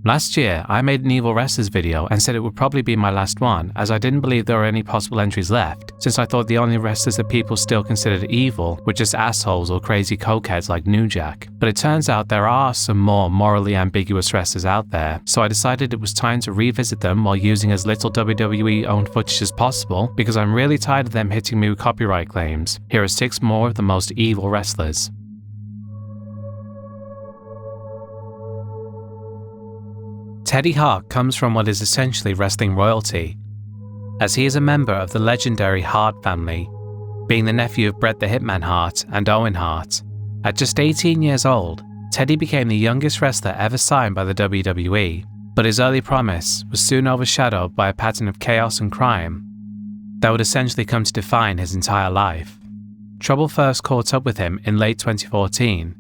Last year, I made an Evil Wrestlers video and said it would probably be my last one, as I didn't believe there were any possible entries left, since I thought the only wrestlers that people still considered evil were just assholes or crazy cokeheads like New Jack. But it turns out there are some more morally ambiguous wrestlers out there, so I decided it was time to revisit them while using as little WWE-owned footage as possible, because I'm really tired of them hitting me with copyright claims. Here are 6 more of the most evil wrestlers. Teddy Hart comes from what is essentially wrestling royalty, as he is a member of the legendary Hart family, being the nephew of Bret the Hitman Hart and Owen Hart. At just 18 years old, Teddy became the youngest wrestler ever signed by the WWE, but his early promise was soon overshadowed by a pattern of chaos and crime that would essentially come to define his entire life. Trouble first caught up with him in late 2014.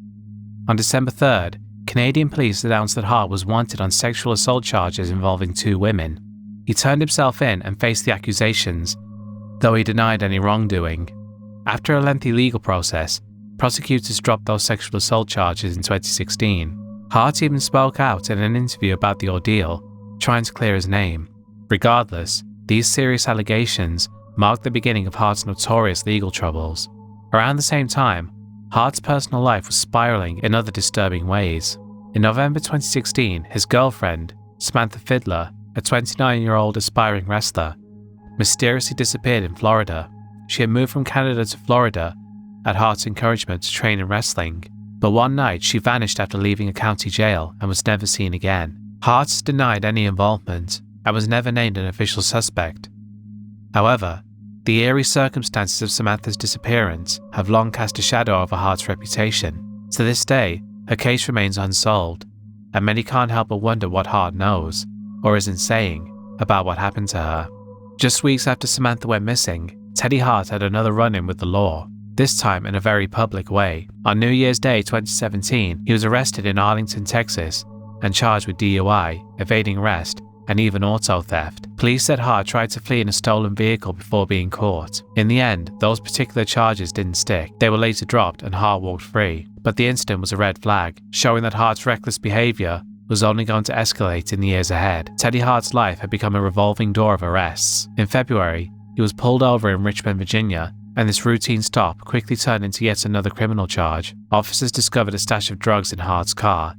On December 3rd, Canadian police announced that Hart was wanted on sexual assault charges involving 2 women. He turned himself in and faced the accusations, though he denied any wrongdoing. After a lengthy legal process, prosecutors dropped those sexual assault charges in 2016. Hart even spoke out in an interview about the ordeal, trying to clear his name. Regardless, these serious allegations marked the beginning of Hart's notorious legal troubles. Around the same time, Hart's personal life was spiraling in other disturbing ways. In November 2016, his girlfriend, Samantha Fiddler, a 29-year-old aspiring wrestler, mysteriously disappeared in Florida. She had moved from Canada to Florida at Hart's encouragement to train in wrestling, but one night she vanished after leaving a county jail and was never seen again. Hart denied any involvement and was never named an official suspect. However, the eerie circumstances of Samantha's disappearance have long cast a shadow over Hart's reputation. To this day, her case remains unsolved, and many can't help but wonder what Hart knows, or isn't saying, about what happened to her. Just weeks after Samantha went missing, Teddy Hart had another run-in with the law, this time in a very public way. On New Year's Day 2017, he was arrested in Arlington, Texas, and charged with DUI, evading arrest, and even auto theft. Police said Hart tried to flee in a stolen vehicle before being caught. In the end, those particular charges didn't stick. They were later dropped and Hart walked free. But the incident was a red flag, showing that Hart's reckless behavior was only going to escalate in the years ahead. Teddy Hart's life had become a revolving door of arrests. In February, he was pulled over in Richmond, Virginia, and this routine stop quickly turned into yet another criminal charge. Officers discovered a stash of drugs in Hart's car,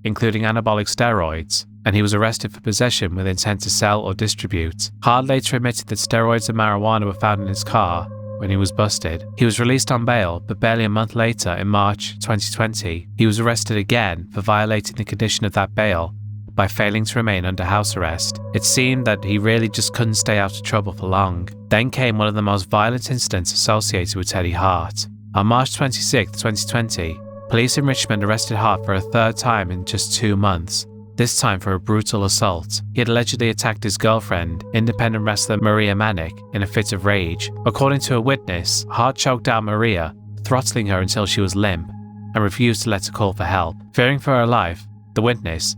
including anabolic steroids, and he was arrested for possession with intent to sell or distribute. Hart later admitted that steroids and marijuana were found in his car when he was busted. He was released on bail, but barely a month later, in March 2020, he was arrested again for violating the condition of that bail by failing to remain under house arrest. It seemed that he really just couldn't stay out of trouble for long. Then came one of the most violent incidents associated with Teddy Hart. On March 26, 2020, police in Richmond arrested Hart for a 3rd time in just 2 months, this time for a brutal assault. He had allegedly attacked his girlfriend, independent wrestler Maria Manick, in a fit of rage. According to a witness, Hart choked out Maria, throttling her until she was limp, and refused to let her call for help. Fearing for her life, the witness,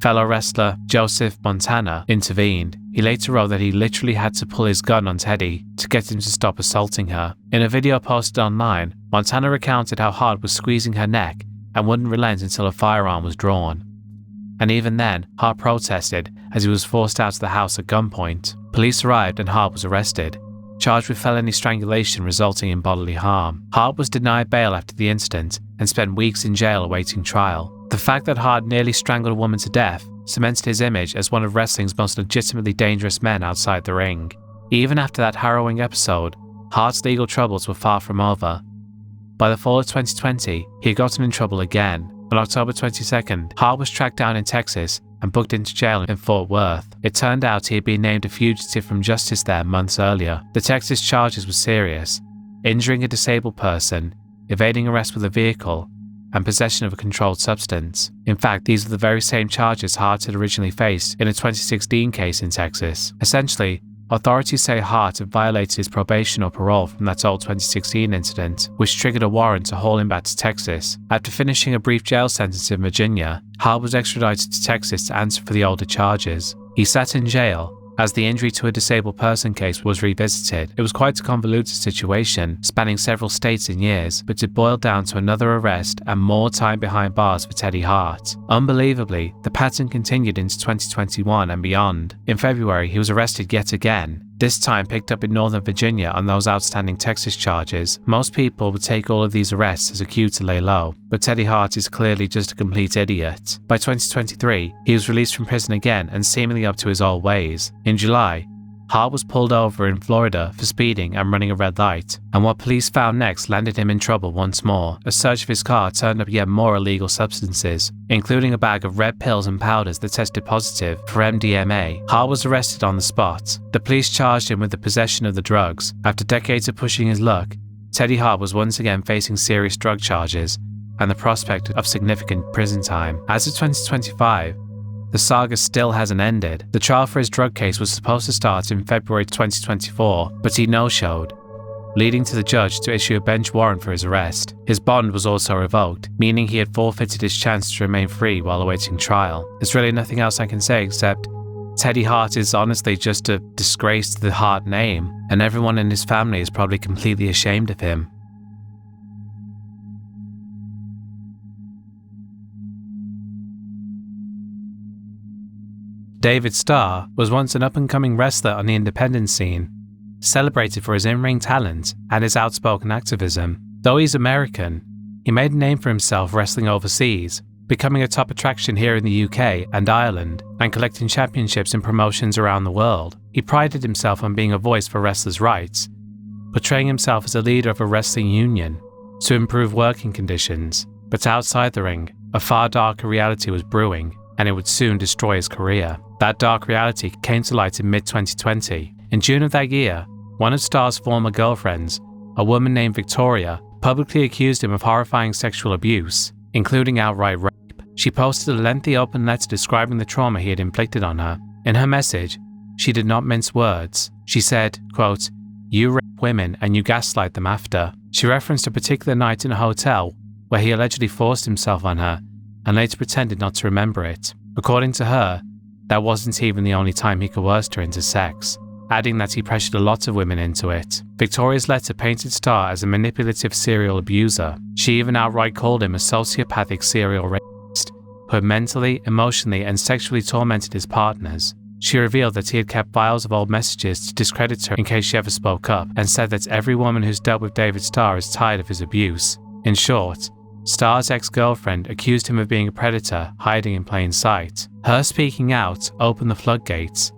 fellow wrestler Joseph Montana, intervened. He later wrote that he literally had to pull his gun on Teddy to get him to stop assaulting her. In a video posted online, Montana recounted how Hart was squeezing her neck and wouldn't relent until a firearm was drawn. And even then, Hart protested as he was forced out of the house at gunpoint. Police arrived and Hart was arrested, charged with felony strangulation resulting in bodily harm. Hart was denied bail after the incident and spent weeks in jail awaiting trial. The fact that Hart nearly strangled a woman to death cemented his image as one of wrestling's most legitimately dangerous men outside the ring. Even after that harrowing episode, Hart's legal troubles were far from over. By the fall of 2020, he had gotten in trouble again. On October 22nd, Hart was tracked down in Texas and booked into jail in Fort Worth. It turned out he had been named a fugitive from justice there months earlier. The Texas charges were serious: injuring a disabled person, evading arrest with a vehicle, and possession of a controlled substance. In fact, these were the very same charges Hart had originally faced in a 2016 case in Texas. Essentially, authorities say Hart had violated his probation or parole from that old 2016 incident, which triggered a warrant to haul him back to Texas. After finishing a brief jail sentence in Virginia, Hart was extradited to Texas to answer for the older charges. He sat in jail, As the injury to a disabled person case was revisited, it was quite a convoluted situation, spanning several states and years, but it boiled down to another arrest and more time behind bars for Teddy Hart. Unbelievably, the pattern continued into 2021 and beyond. In February, he was arrested yet again, this time picked up in Northern Virginia on those outstanding Texas charges. Most people would take all of these arrests as a cue to lay low, but Teddy Hart is clearly just a complete idiot. By 2023, he was released from prison again and seemingly up to his old ways. In July, Hart was pulled over in Florida for speeding and running a red light, and what police found next landed him in trouble once more. A search of his car turned up yet more illegal substances, including a bag of red pills and powders that tested positive for MDMA. Hart was arrested on the spot. The police charged him with the possession of the drugs. After decades of pushing his luck, Teddy Hart was once again facing serious drug charges and the prospect of significant prison time. As of 2025, the saga still hasn't ended. The trial for his drug case was supposed to start in February 2024, but he no-showed, leading to the judge to issue a bench warrant for his arrest. His bond was also revoked, meaning he had forfeited his chance to remain free while awaiting trial. There's really nothing else I can say except Teddy Hart is honestly just a disgrace to the Hart name, and everyone in his family is probably completely ashamed of him. David Starr was once an up-and-coming wrestler on the independent scene, celebrated for his in-ring talent and his outspoken activism. Though he's American, he made a name for himself wrestling overseas, becoming a top attraction here in the UK and Ireland, and collecting championships in promotions around the world. He prided himself on being a voice for wrestlers' rights, portraying himself as a leader of a wrestling union to improve working conditions. But outside the ring, a far darker reality was brewing, and it would soon destroy his career. That dark reality came to light in mid-2020. In June of that year, one of Starr's former girlfriends, a woman named Victoria, publicly accused him of horrifying sexual abuse, including outright rape. She posted a lengthy open letter describing the trauma he had inflicted on her. In her message, she did not mince words. She said, quote, "You rape women and you gaslight them after." She referenced a particular night in a hotel where he allegedly forced himself on her and later pretended not to remember it. According to her, that wasn't even the only time he coerced her into sex, adding that he pressured a lot of women into it. Victoria's letter painted Starr as a manipulative serial abuser. She even outright called him a sociopathic serial rapist who had mentally, emotionally, and sexually tormented his partners. She revealed that he had kept files of old messages to discredit her in case she ever spoke up, and said that every woman who's dealt with David Starr is tired of his abuse. In short, Starr's ex-girlfriend accused him of being a predator hiding in plain sight. Her speaking out opened the floodgates.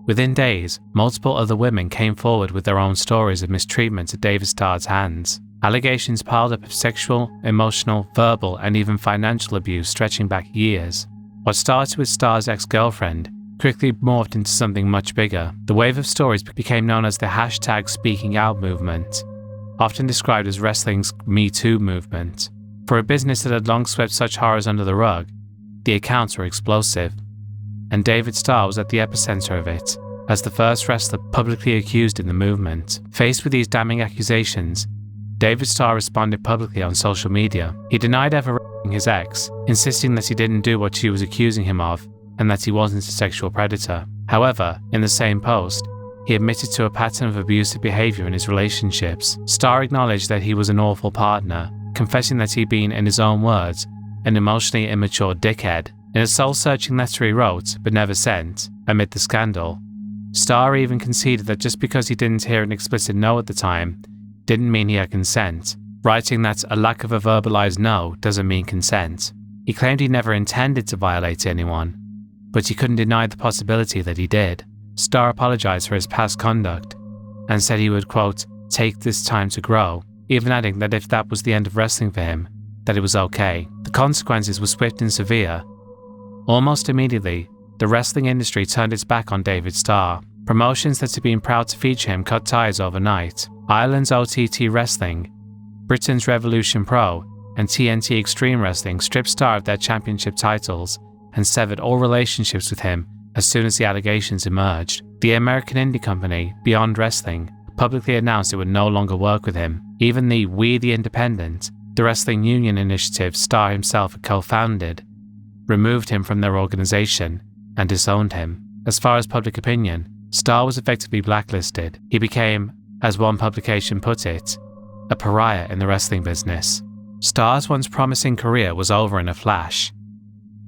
Within days, multiple other women came forward with their own stories of mistreatment at David Starr's hands. Allegations piled up of sexual, emotional, verbal, and even financial abuse stretching back years. What started with Starr's ex-girlfriend quickly morphed into something much bigger. The wave of stories became known as the hashtag Speaking Out movement, often described as wrestling's Me Too movement. For a business that had long swept such horrors under the rug, the accounts were explosive, and David Starr was at the epicenter of it, as the first wrestler publicly accused in the movement. Faced with these damning accusations, David Starr responded publicly on social media. He denied ever raping his ex, insisting that he didn't do what she was accusing him of, and that he wasn't a sexual predator. However, in the same post, he admitted to a pattern of abusive behavior in his relationships. Starr acknowledged that he was an awful partner, confessing that he'd been, in his own words, an emotionally immature dickhead. In a soul-searching letter he wrote, but never sent, amid the scandal, Starr even conceded that just because he didn't hear an explicit no at the time, didn't mean he had consent, writing that a lack of a verbalized no doesn't mean consent. He claimed he never intended to violate anyone, but he couldn't deny the possibility that he did. Starr apologized for his past conduct, and said he would, quote, take this time to grow, even adding that if that was the end of wrestling for him, that it was okay. The consequences were swift and severe. Almost immediately, the wrestling industry turned its back on David Starr. Promotions that had been proud to feature him cut ties overnight. Ireland's OTT Wrestling, Britain's Revolution Pro, and TNT Extreme Wrestling stripped Starr of their championship titles and severed all relationships with him as soon as the allegations emerged. The American indie company, Beyond Wrestling, publicly announced it would no longer work with him. Even the We the Independent, the wrestling union initiative Starr himself had co-founded, removed him from their organization and disowned him. As far as public opinion, Starr was effectively blacklisted. He became, as one publication put it, a pariah in the wrestling business. Starr's once promising career was over in a flash.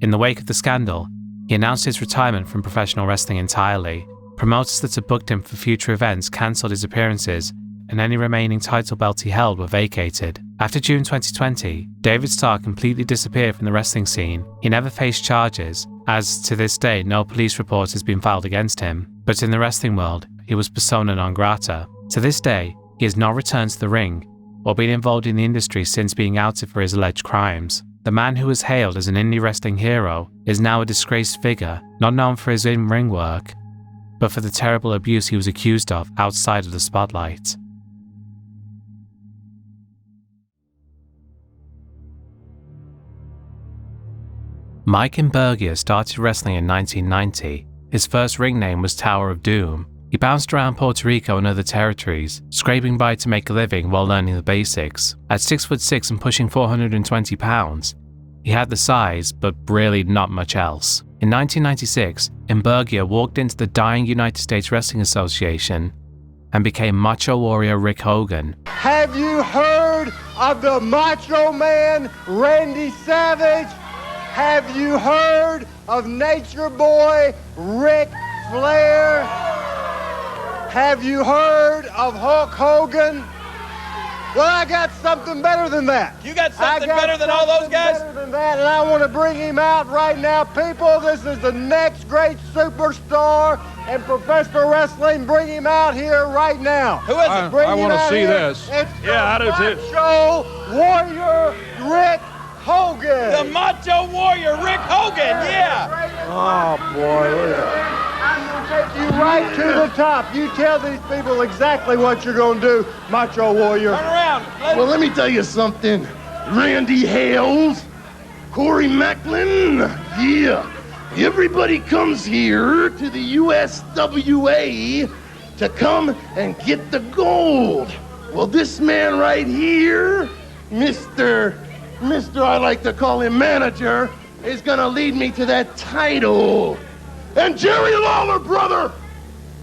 In the wake of the scandal, he announced his retirement from professional wrestling entirely. Promoters that had booked him for future events cancelled his appearances, and any remaining title belts he held were vacated. After June 2020, David Starr completely disappeared from the wrestling scene. He never faced charges, as to this day no police report has been filed against him, but in the wrestling world, he was persona non grata. To this day, he has not returned to the ring, or been involved in the industry since being outed for his alleged crimes. The man who was hailed as an indie wrestling hero is now a disgraced figure, not known for his in-ring work, but for the terrible abuse he was accused of outside of the spotlight. Mike Imburgia started wrestling in 1990. His first ring name was Tower of Doom. He bounced around Puerto Rico and other territories, scraping by to make a living while learning the basics. At 6'6" and pushing 420 pounds, he had the size, but really not much else. In 1996, Imburgia walked into the dying United States Wrestling Association and became Macho Warrior Rick Hogan. Have you heard of the Macho Man, Randy Savage? Have you heard of Nature Boy, Ric Flair? Have you heard of Hulk Hogan? Well, I got something better than that. You got something better than all those guys? Better than that, and I want to bring him out right now. People, this is the next great superstar in professional wrestling. Bring him out here right now. Who is it? Bring I him want to out see here. this. It's Yeah, I do too. Macho Warrior Rick Hogan. The Macho Warrior, Rick Hogan, yeah. Oh, boy, look at that. I'm going to take you right to the top. You tell these people exactly what you're going to do, Macho Warrior. Turn around. Well, let me tell you something. Randy Hales, Corey Macklin, yeah. Everybody comes here to the USWA to come and get the gold. Well, this man right here, Mr. I like to call him manager, is gonna lead me to that title. And Jerry Lawler, brother,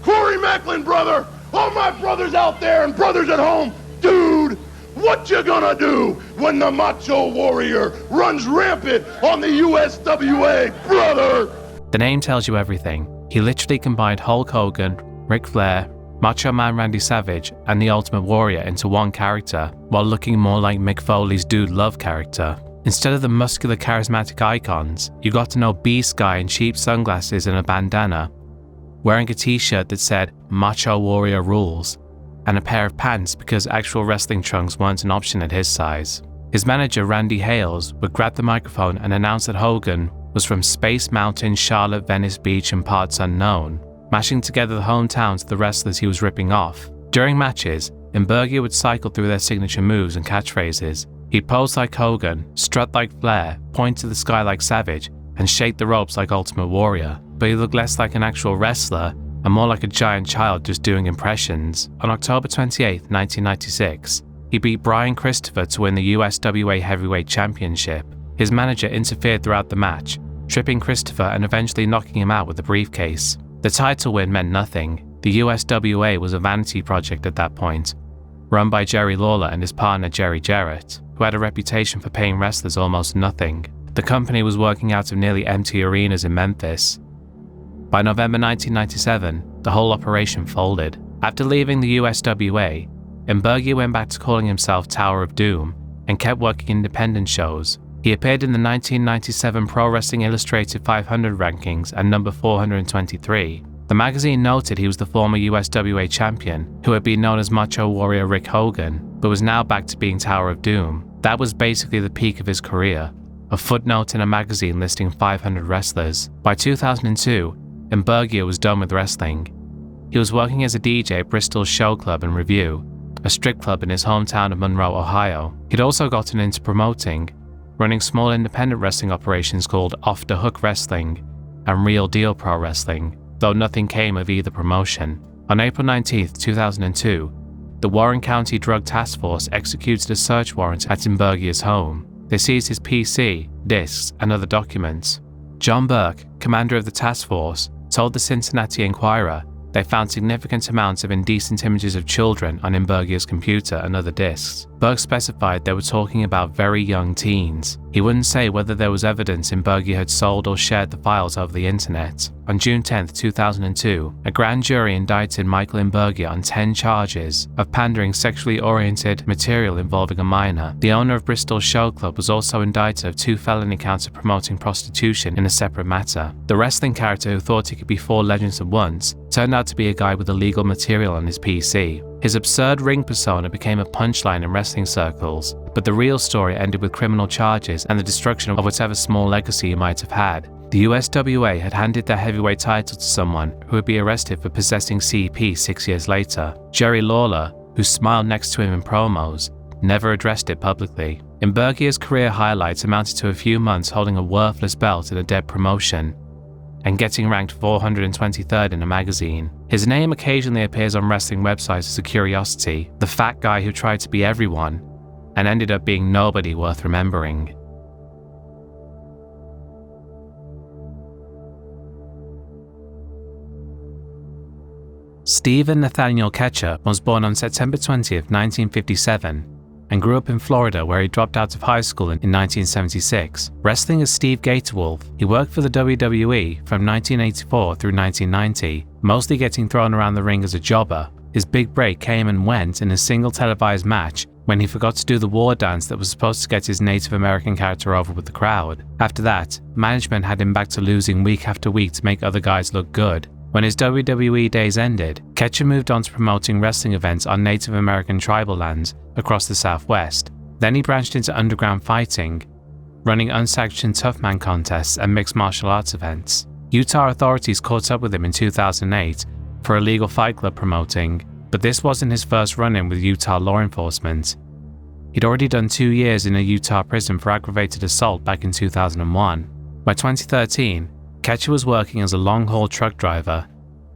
Corey Macklin, brother, all my brothers out there and brothers at home, dude, what you gonna do when the Macho Warrior runs rampant on the USWA, brother? The name tells you everything. He literally combined Hulk Hogan, Ric Flair, Macho Man Randy Savage, and the Ultimate Warrior into one character, while looking more like Mick Foley's Dude Love character. Instead of the muscular, charismatic icons, you got to know Beast Guy in cheap sunglasses and a bandana, wearing a t-shirt that said Macho Warrior Rules, and a pair of pants because actual wrestling trunks weren't an option at his size. His manager, Randy Hales, would grab the microphone and announce that Hogan was from Space Mountain, Charlotte, Venice Beach, and parts unknown, mashing together the hometowns of the wrestlers he was ripping off. During matches, Imburgia would cycle through their signature moves and catchphrases. He'd pose like Hogan, strut like Flair, point to the sky like Savage, and shake the ropes like Ultimate Warrior. But he looked less like an actual wrestler and more like a giant child just doing impressions. On October 28, 1996, he beat Brian Christopher to win the USWA Heavyweight Championship. His manager interfered throughout the match, tripping Christopher and eventually knocking him out with a briefcase. The title win meant nothing. The USWA was a vanity project at that point, run by Jerry Lawler and his partner Jerry Jarrett, who had a reputation for paying wrestlers almost nothing. The company was working out of nearly empty arenas in Memphis. By November 1997, the whole operation folded. After leaving the USWA, Imburgia went back to calling himself Tower of Doom and kept working independent shows. He appeared in the 1997 Pro Wrestling Illustrated 500 rankings at number 423. The magazine noted he was the former USWA champion, who had been known as Macho Warrior Rick Hogan, but was now back to being Tower of Doom. That was basically the peak of his career, a footnote in a magazine listing 500 wrestlers. By 2002, Imburgia was done with wrestling. He was working as a DJ at Bristol's Show Club and Review, a strip club in his hometown of Monroe, Ohio. He'd also gotten into promoting, running small independent wrestling operations called Off the Hook Wrestling and Real Deal Pro Wrestling, though nothing came of either promotion. On April 19, 2002, the Warren County Drug Task Force executed a search warrant at Imburgia's home. They seized his PC, discs, and other documents. John Burke, commander of the task force, told the Cincinnati Enquirer they found significant amounts of indecent images of children on Imbergia's computer and other disks. Berg specified they were talking about very young teens. He wouldn't say whether there was evidence Imbergia had sold or shared the files over the internet. On June 10, 2002, a grand jury indicted Michael Imbergia on 10 charges of pandering sexually oriented material involving a minor. The owner of Bristol Show Club was also indicted of 2 felony counts of promoting prostitution in a separate matter. The wrestling character who thought he could be 4 legends at once turned out to be a guy with illegal material on his PC. His absurd ring persona became a punchline in wrestling circles, but the real story ended with criminal charges and the destruction of whatever small legacy he might have had. The USWA had handed their heavyweight title to someone who would be arrested for possessing CP 6 years later. Jerry Lawler, who smiled next to him in promos, never addressed it publicly. Imbergia's career highlights amounted to a few months holding a worthless belt in a dead promotion and getting ranked 423rd in a magazine. His name occasionally appears on wrestling websites as a curiosity, the fat guy who tried to be everyone and ended up being nobody worth remembering. Stephen Nathaniel Ketcher was born on September 20, 1957, and grew up in Florida where he dropped out of high school in 1976. Wrestling as Steve Gatorwolf, he worked for the WWE from 1984 through 1990, mostly getting thrown around the ring as a jobber. His big break came and went in a single televised match when he forgot to do the war dance that was supposed to get his Native American character over with the crowd. After that, management had him back to losing week after week to make other guys look good. When his WWE days ended, Ketcher moved on to promoting wrestling events on Native American tribal lands across the Southwest. Then he branched into underground fighting, running unsanctioned toughman contests and mixed martial arts events. Utah authorities caught up with him in 2008 for illegal Fight Club promoting, but this wasn't his first run-in with Utah law enforcement. He'd already done 2 years in a Utah prison for aggravated assault back in 2001. By 2013, Ketcher was working as a long-haul truck driver,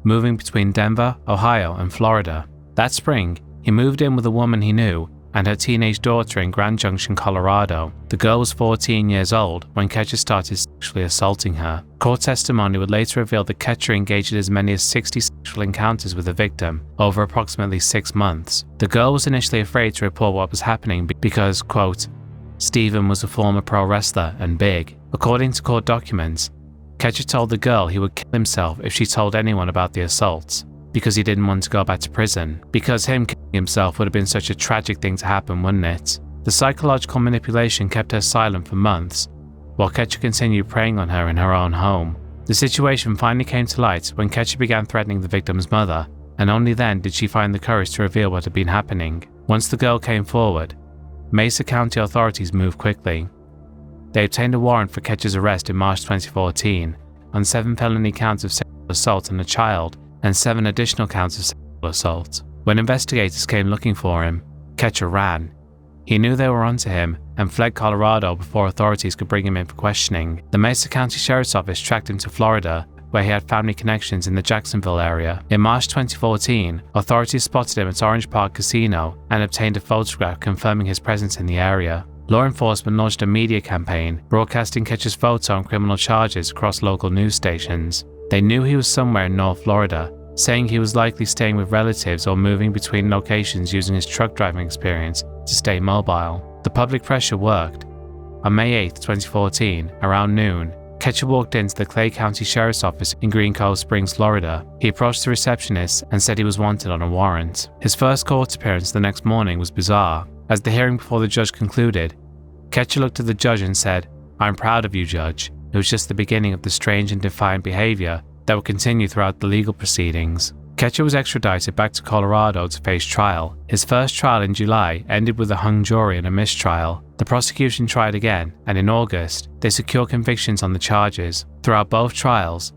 moving between Denver, Ohio, and Florida. That spring, he moved in with a woman he knew and her teenage daughter in Grand Junction, Colorado. The girl was 14 years old when Ketcher started sexually assaulting her. Court testimony would later reveal that Ketcher engaged in as many as 60 sexual encounters with the victim over approximately 6 months. The girl was initially afraid to report what was happening because, quote, Stephen was a former pro wrestler and big. According to court documents, Ketcher told the girl he would kill himself if she told anyone about the assaults, because he didn't want to go back to prison, because him killing himself would have been such a tragic thing to happen, wouldn't it? The psychological manipulation kept her silent for months, while Ketcher continued preying on her in her own home. The situation finally came to light when Ketcher began threatening the victim's mother, and only then did she find the courage to reveal what had been happening. Once the girl came forward, Mesa County authorities moved quickly. They obtained a warrant for Ketcher's arrest in March 2014 on 7 felony counts of sexual assault on a child and 7 additional counts of sexual assault. When investigators came looking for him, Ketcher ran. He knew they were onto him and fled Colorado before authorities could bring him in for questioning. The Mesa County Sheriff's Office tracked him to Florida, where he had family connections in the Jacksonville area. In March 2014, authorities spotted him at Orange Park Casino and obtained a photograph confirming his presence in the area. Law enforcement launched a media campaign, broadcasting Ketcher's photo on criminal charges across local news stations. They knew he was somewhere in North Florida, saying he was likely staying with relatives or moving between locations using his truck driving experience to stay mobile. The public pressure worked. On May 8, 2014, around noon, Ketcher walked into the Clay County Sheriff's Office in Green Cove Springs, Florida. He approached the receptionist and said he was wanted on a warrant. His first court appearance the next morning was bizarre. As the hearing before the judge concluded, Ketcher looked at the judge and said, "I'm proud of you, Judge." It was just the beginning of the strange and defiant behavior that would continue throughout the legal proceedings. Ketcher was extradited back to Colorado to face trial. His first trial in July ended with a hung jury and a mistrial. The prosecution tried again, and in August, they secured convictions on the charges. Throughout both trials,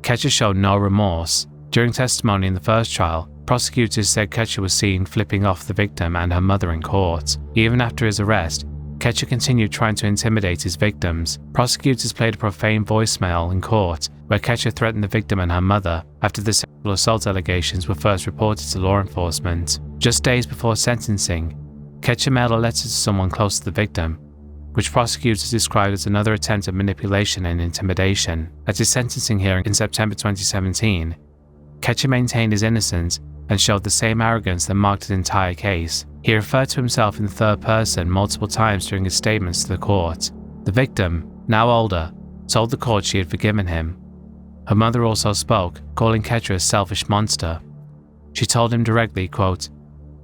Ketcher showed no remorse. During testimony in the first trial, prosecutors said Ketcher was seen flipping off the victim and her mother in court. Even after his arrest, Ketcher continued trying to intimidate his victims. Prosecutors played a profane voicemail in court where Ketcher threatened the victim and her mother after the sexual assault allegations were first reported to law enforcement. Just days before sentencing, Ketcher mailed a letter to someone close to the victim, which prosecutors described as another attempt at manipulation and intimidation. At his sentencing hearing in September 2017, Ketcher maintained his innocence and showed the same arrogance that marked his entire case. He referred to himself in the third person multiple times during his statements to the court. The victim, now older, told the court she had forgiven him. Her mother also spoke, calling Ketcher a selfish monster. She told him directly, quote,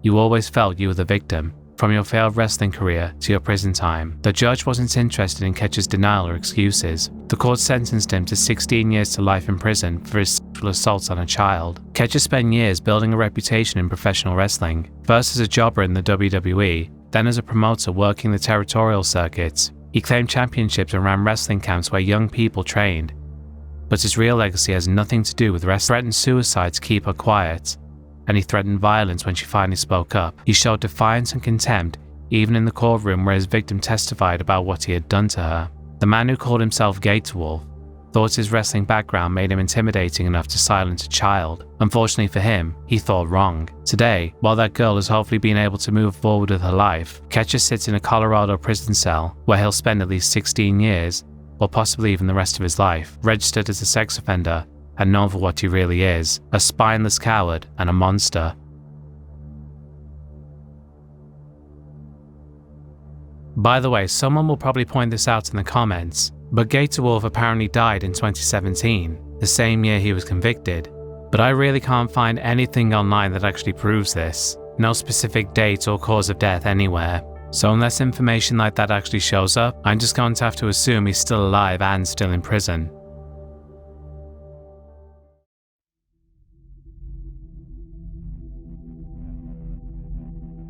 "You always felt you were the victim, from your failed wrestling career to your prison time." The judge wasn't interested in Ketcher's denial or excuses. The court sentenced him to 16 years to life in prison for his sexual assaults on a child. Ketcher spent years building a reputation in professional wrestling, first as a jobber in the WWE, then as a promoter working the territorial circuits. He claimed championships and ran wrestling camps where young people trained. But his real legacy has nothing to do with wrestling. He threatened suicide to keep her quiet, and he threatened violence when she finally spoke up. He showed defiance and contempt even in the courtroom where his victim testified about what he had done to her. The man who called himself Gator Wolf thought his wrestling background made him intimidating enough to silence a child. Unfortunately for him, he thought wrong. Today, while that girl has hopefully been able to move forward with her life, Ketcher sits in a Colorado prison cell where he'll spend at least 16 years, or possibly even the rest of his life, registered as a sex offender and known for what he really is, a spineless coward and a monster. By the way, someone will probably point this out in the comments, but Gator Wolf apparently died in 2017, the same year he was convicted, but I really can't find anything online that actually proves this. No specific date or cause of death anywhere. So unless information like that actually shows up, I'm just going to have to assume he's still alive and still in prison.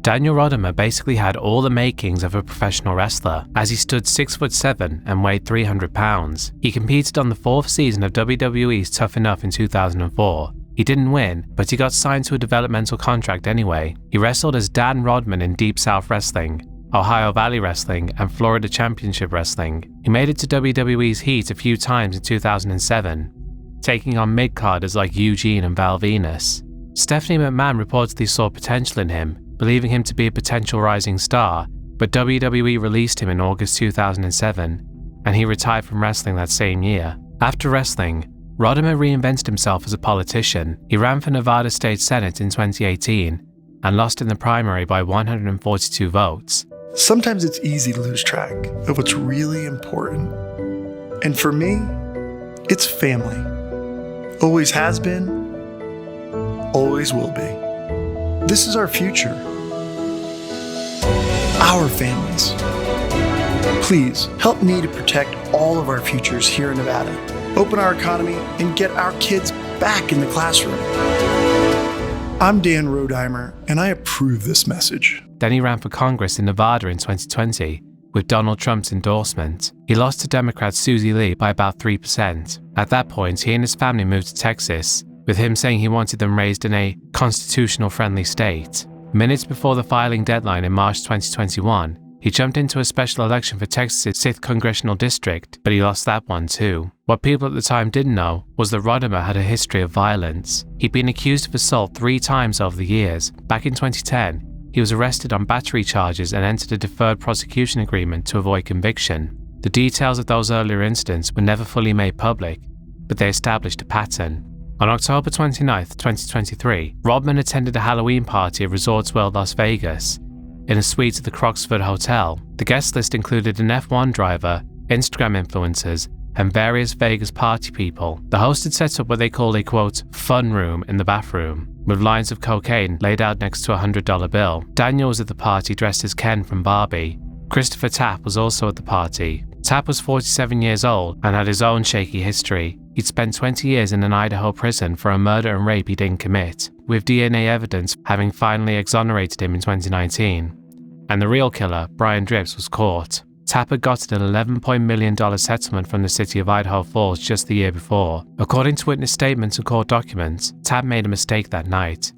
Daniel Rodimer basically had all the makings of a professional wrestler, as he stood 6'7" and weighed 300 pounds. He competed on the 4th season of WWE's Tough Enough in 2004. He didn't win, but he got signed to a developmental contract anyway. He wrestled as Dan Rodman in Deep South Wrestling, Ohio Valley Wrestling, and Florida Championship Wrestling. He made it to WWE's heat a few times in 2007, taking on mid-carders like Eugene and Val Venus. Stephanie McMahon reportedly saw potential in him, believing him to be a potential rising star, but WWE released him in August 2007, and he retired from wrestling that same year. After wrestling, Rodimer reinvented himself as a politician. He ran for Nevada State Senate in 2018 and lost in the primary by 142 votes. Sometimes it's easy to lose track of what's really important. And for me, it's family. Always has been, always will be. This is our future. Our families. Please help me to protect all of our futures here in Nevada. Open our economy and get our kids back in the classroom. I'm Dan Rodimer, and I approve this message. Then he ran for Congress in Nevada in 2020 with Donald Trump's endorsement. He lost to Democrat Susie Lee by about 3%. At that point, he and his family moved to Texas, with him saying he wanted them raised in a constitutional-friendly state. Minutes before the filing deadline in March 2021, he jumped into a special election for Texas' 6th congressional district, but he lost that one too. What people at the time didn't know was that Rodimer had a history of violence. He'd been accused of assault 3 times over the years. Back in 2010, he was arrested on battery charges and entered a deferred prosecution agreement to avoid conviction. The details of those earlier incidents were never fully made public, but they established a pattern. On October 29, 2023, Rodman attended a Halloween party at Resorts World Las Vegas in a suite at the Croxford Hotel. The guest list included an F1 driver, Instagram influencers, and various Vegas party people. The host had set up what they called a, quote, fun room in the bathroom, with lines of cocaine laid out next to a $100 bill. Daniel was at the party dressed as Ken from Barbie. Christopher Tapp was also at the party. Tapp was 47 years old and had his own shaky history. He'd spent 20 years in an Idaho prison for a murder and rape he didn't commit, with DNA evidence having finally exonerated him in 2019. And the real killer, Brian Dripps, was caught. Tapp had gotten an $11 million settlement from the city of Idaho Falls just the year before. According to witness statements and court documents, Tapp made a mistake that night.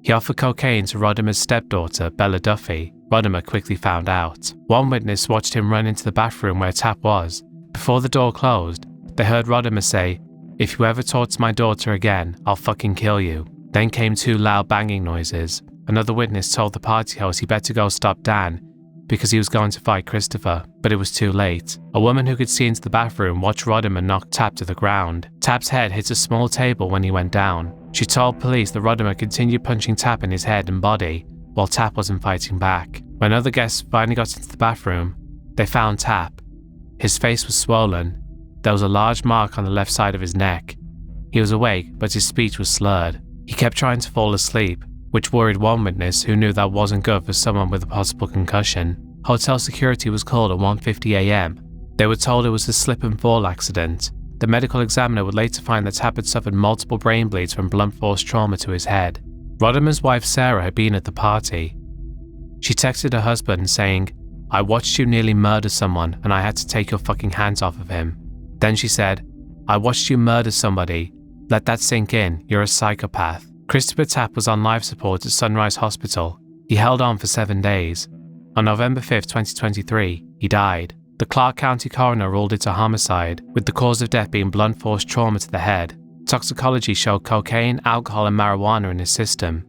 He offered cocaine to Rodimer's stepdaughter, Bella Duffy. Rodimer quickly found out. One witness watched him run into the bathroom where Tapp was. Before the door closed, they heard Rodimer say, "If you ever talk to my daughter again, I'll fucking kill you." Then came 2 loud banging noises. Another witness told the party host he better go stop Dan, because he was going to fight Christopher, but it was too late. A woman who could see into the bathroom watched Rodimer knock Tapp to the ground. Tapp's head hit a small table when he went down. She told police that Rodimer continued punching Tapp in his head and body, while Tapp wasn't fighting back. When other guests finally got into the bathroom, they found Tapp. His face was swollen. There was a large mark on the left side of his neck. He was awake, but his speech was slurred. He kept trying to fall asleep, which worried one witness who knew that wasn't good for someone with a possible concussion. Hotel security was called at 1:50 a.m. They were told it was a slip and fall accident. The medical examiner would later find that Tapp had suffered multiple brain bleeds from blunt force trauma to his head. Rodimer's wife Sarah had been at the party. She texted her husband saying, "I watched you nearly murder someone and I had to take your fucking hands off of him." Then she said, "I watched you murder somebody. Let that sink in, you're a psychopath." Christopher Tapp was on life support at Sunrise Hospital. He held on for 7 days. On November 5, 2023, he died. The Clark County coroner ruled it a homicide, with the cause of death being blunt force trauma to the head. Toxicology showed cocaine, alcohol and marijuana in his system,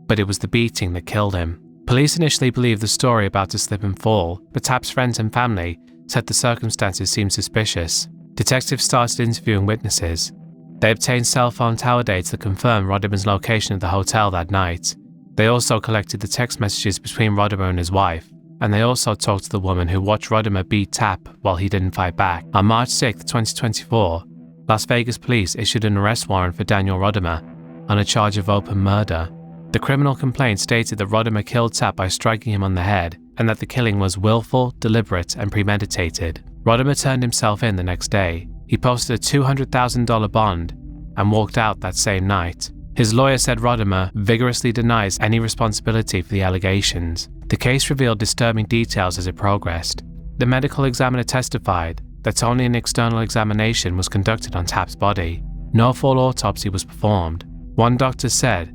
but it was the beating that killed him. Police initially believed the story about a slip and fall, but Tapp's friends and family said the circumstances seemed suspicious. Detectives started interviewing witnesses. They obtained cell phone tower data that confirmed Rodimer's location at the hotel that night. They also collected the text messages between Rodimer and his wife, and they also talked to the woman who watched Rodimer beat Tapp while he didn't fight back. On March 6, 2024, Las Vegas police issued an arrest warrant for Daniel Rodimer on a charge of open murder. The criminal complaint stated that Rodimer killed Tapp by striking him on the head, and that the killing was willful, deliberate, and premeditated. Rodimer turned himself in the next day. He posted a $200,000 bond and walked out that same night. His lawyer said Rodimer vigorously denies any responsibility for the allegations. The case revealed disturbing details as it progressed. The medical examiner testified that only an external examination was conducted on Tapp's body. No full autopsy was performed. One doctor said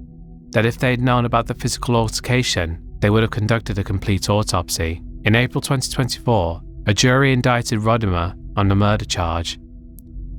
that if they'd known about the physical altercation, they would have conducted a complete autopsy. In April 2024, a jury indicted Rodimer on the murder charge.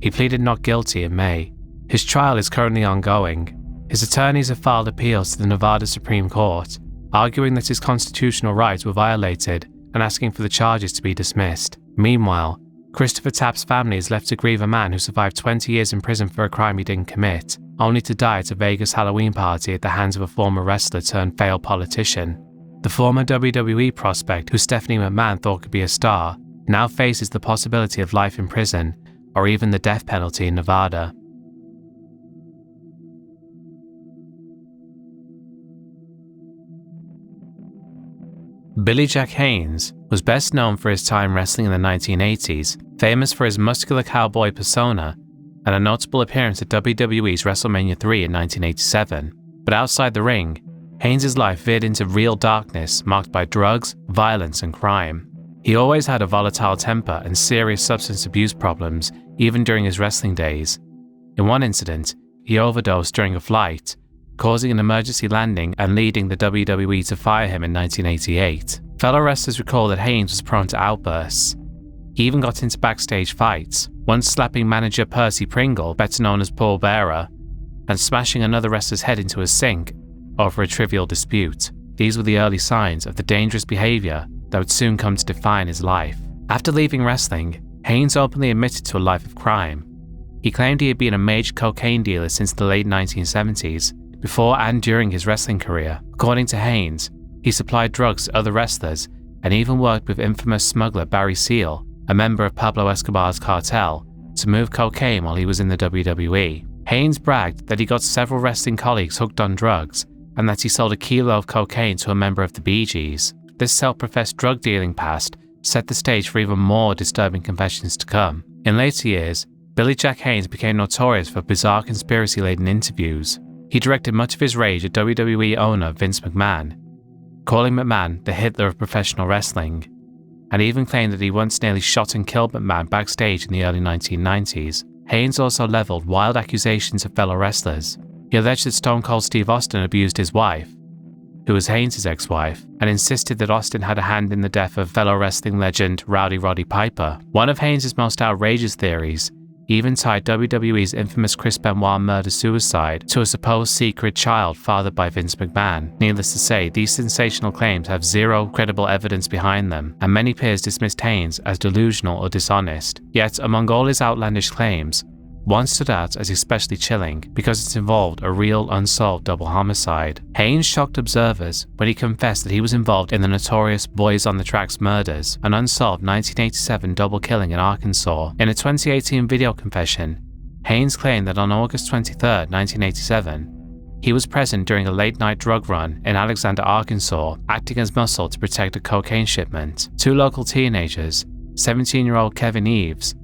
He pleaded not guilty in May. His trial is currently ongoing. His attorneys have filed appeals to the Nevada Supreme Court, arguing that his constitutional rights were violated and asking for the charges to be dismissed. Meanwhile, Christopher Tapp's family is left to grieve a man who survived 20 years in prison for a crime he didn't commit, only to die at a Vegas Halloween party at the hands of a former wrestler turned failed politician. The former WWE prospect, who Stephanie McMahon thought could be a star, now faces the possibility of life in prison or even the death penalty in Nevada. Billy Jack Haynes was best known for his time wrestling in the 1980s, famous for his muscular cowboy persona and a notable appearance at WWE's WrestleMania 3 in 1987. But outside the ring, Haynes' life veered into real darkness marked by drugs, violence and crime. He always had a volatile temper and serious substance abuse problems, even during his wrestling days. In one incident, he overdosed during a flight, causing an emergency landing and leading the WWE to fire him in 1988. Fellow wrestlers recall that Haynes was prone to outbursts. He even got into backstage fights, once slapping manager Percy Pringle, better known as Paul Bearer, and smashing another wrestler's head into a sink over a trivial dispute. These were the early signs of the dangerous behavior that would soon come to define his life. After leaving wrestling, Haynes openly admitted to a life of crime. He claimed he had been a major cocaine dealer since the late 1970s, before and during his wrestling career. According to Haynes, he supplied drugs to other wrestlers and even worked with infamous smuggler Barry Seal, a member of Pablo Escobar's cartel, to move cocaine while he was in the WWE. Haynes bragged that he got several wrestling colleagues hooked on drugs and that he sold a kilo of cocaine to a member of the Bee Gees. This self-professed drug dealing past set the stage for even more disturbing confessions to come. In later years, Billy Jack Haynes became notorious for bizarre conspiracy-laden interviews. He directed much of his rage at WWE owner Vince McMahon, calling McMahon the Hitler of professional wrestling, and even claimed that he once nearly shot and killed McMahon backstage in the early 1990s. Haynes also leveled wild accusations of fellow wrestlers. He alleged that Stone Cold Steve Austin abused his wife, who was Haynes' ex-wife, and insisted that Austin had a hand in the death of fellow wrestling legend Rowdy Roddy Piper. One of Haynes' most outrageous theories even tied WWE's infamous Chris Benoit murder-suicide to a supposed secret child fathered by Vince McMahon. Needless to say, these sensational claims have zero credible evidence behind them, and many peers dismissed Haynes as delusional or dishonest. Yet, among all his outlandish claims, one stood out as especially chilling because it involved a real unsolved double homicide. Haynes shocked observers when he confessed that he was involved in the notorious Boys on the Tracks murders, an unsolved 1987 double killing in Arkansas. In a 2018 video confession, Haynes claimed that on August 23, 1987, he was present during a late-night drug run in Alexander, Arkansas, acting as muscle to protect a cocaine shipment. Two local teenagers, 17-year-old Kevin Eves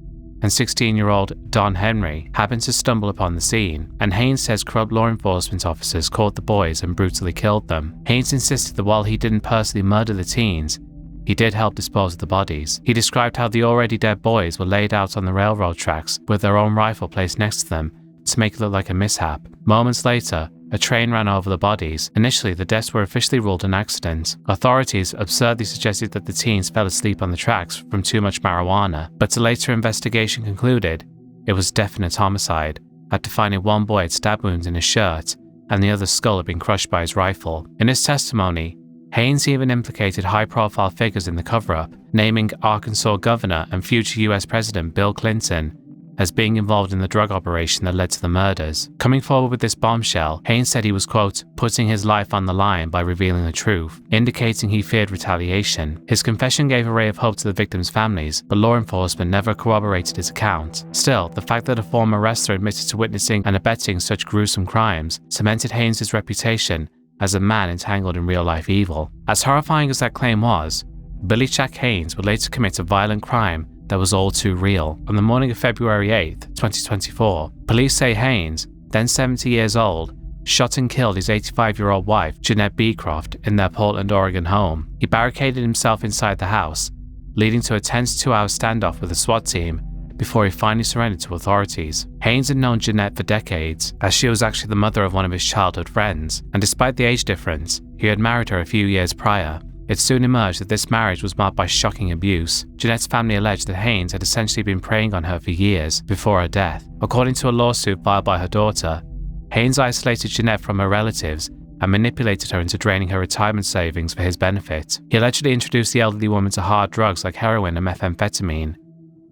and 16-year-old Don Henry, happened to stumble upon the scene, and Haynes says corrupt law enforcement officers caught the boys and brutally killed them. Haynes insisted that while he didn't personally murder the teens, he did help dispose of the bodies. He described how the already dead boys were laid out on the railroad tracks with their own rifle placed next to them to make it look like a mishap. Moments later, a train ran over the bodies. Initially, the deaths were officially ruled an accident. Authorities absurdly suggested that the teens fell asleep on the tracks from too much marijuana, but a later investigation concluded it was definite homicide, after finding one boy had stab wounds in his shirt and the other's skull had been crushed by his rifle. In his testimony, Haynes even implicated high-profile figures in the cover-up, naming Arkansas Governor and future US President Bill Clinton as being involved in the drug operation that led to the murders. Coming forward with this bombshell, Haynes said he was, quote, putting his life on the line by revealing the truth, indicating he feared retaliation. His confession gave a ray of hope to the victims' families, but law enforcement never corroborated his account. Still, the fact that a former wrestler admitted to witnessing and abetting such gruesome crimes cemented Haynes' reputation as a man entangled in real-life evil. As horrifying as that claim was, Billy Jack Haynes would later commit a violent crime that was all too real. On the morning of February 8, 2024, police say Haynes, then 70 years old, shot and killed his 85-year-old wife, Jeanette Beecroft, in their Portland, Oregon home. He barricaded himself inside the house, leading to a tense 2-hour standoff with the SWAT team before he finally surrendered to authorities. Haynes had known Jeanette for decades, as she was actually the mother of one of his childhood friends, and despite the age difference, he had married her a few years prior. It soon emerged that this marriage was marked by shocking abuse. Jeanette's family alleged that Haynes had essentially been preying on her for years before her death. According to a lawsuit filed by her daughter, Haynes isolated Jeanette from her relatives and manipulated her into draining her retirement savings for his benefit. He allegedly introduced the elderly woman to hard drugs like heroin and methamphetamine,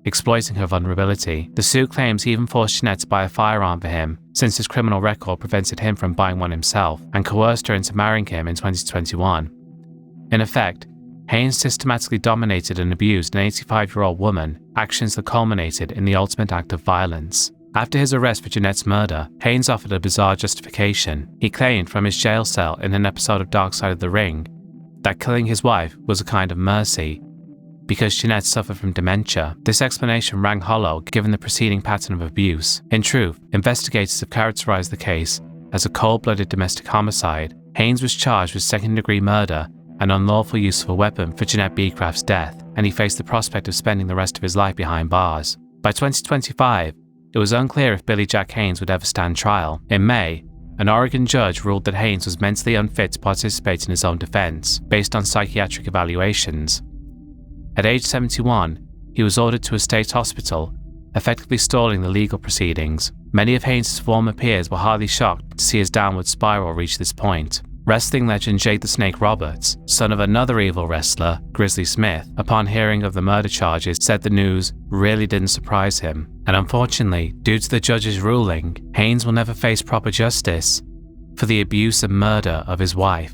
exploiting her vulnerability. The suit claims he even forced Jeanette to buy a firearm for him, since his criminal record prevented him from buying one himself, and coerced her into marrying him in 2021. In effect, Haynes systematically dominated and abused an 85-year-old woman, actions that culminated in the ultimate act of violence. After his arrest for Jeanette's murder, Haynes offered a bizarre justification. He claimed from his jail cell in an episode of Dark Side of the Ring that killing his wife was a kind of mercy because Jeanette suffered from dementia. This explanation rang hollow given the preceding pattern of abuse. In truth, investigators have characterized the case as a cold-blooded domestic homicide. Haynes was charged with second-degree murder and unlawful use of a weapon for Jeanette Beecroft's death, and he faced the prospect of spending the rest of his life behind bars. By 2025, it was unclear if Billy Jack Haynes would ever stand trial. In May, an Oregon judge ruled that Haynes was mentally unfit to participate in his own defense, based on psychiatric evaluations. At age 71, he was ordered to a state hospital, effectively stalling the legal proceedings. Many of Haynes' former peers were hardly shocked to see his downward spiral reach this point. Wrestling legend Jake the Snake Roberts, son of another evil wrestler, Grizzly Smith, upon hearing of the murder charges, said the news really didn't surprise him. And unfortunately, due to the judge's ruling, Haynes will never face proper justice for the abuse and murder of his wife.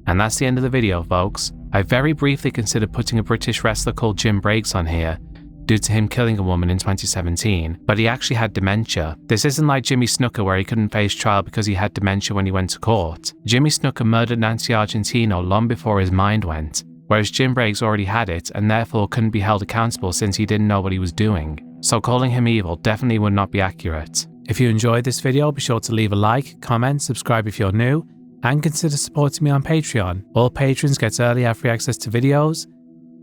And that's the end of the video, folks. I very briefly considered putting a British wrestler called Jim Briggs on here, due to him killing a woman in 2017, but he actually had dementia. This isn't like Jimmy Snuka where he couldn't face trial because he had dementia when he went to court. Jimmy Snuka murdered Nancy Argentino long before his mind went, whereas Jim Briggs already had it and therefore couldn't be held accountable since he didn't know what he was doing. So calling him evil definitely would not be accurate. If you enjoyed this video, be sure to leave a like, comment, subscribe if you're new, and consider supporting me on Patreon. All patrons get early and free access to videos,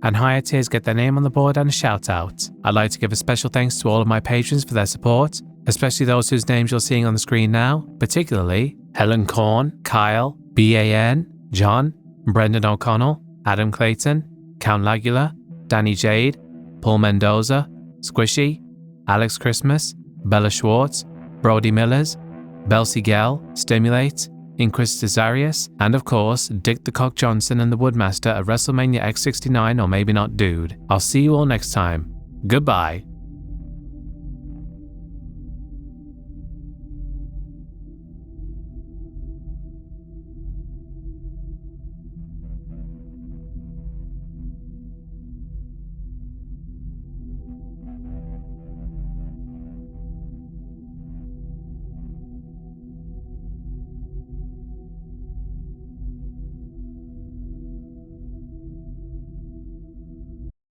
and higher tiers get their name on the board and a shout out. I'd like to give a special thanks to all of my patrons for their support, especially those whose names you're seeing on the screen now, particularly Helen Korn, Kyle, BAN, John, Brendan O'Connell, Adam Clayton, Count Lagula, Danny Jade, Paul Mendoza, Squishy, Alex Christmas, Bella Schwartz, Brody Millers, Belsie Gell, Stimulate, Inquis Desarius, and of course, Dick the Cock Johnson and the Woodmaster at WrestleMania X69 or maybe not dude. I'll see you all next time. Goodbye.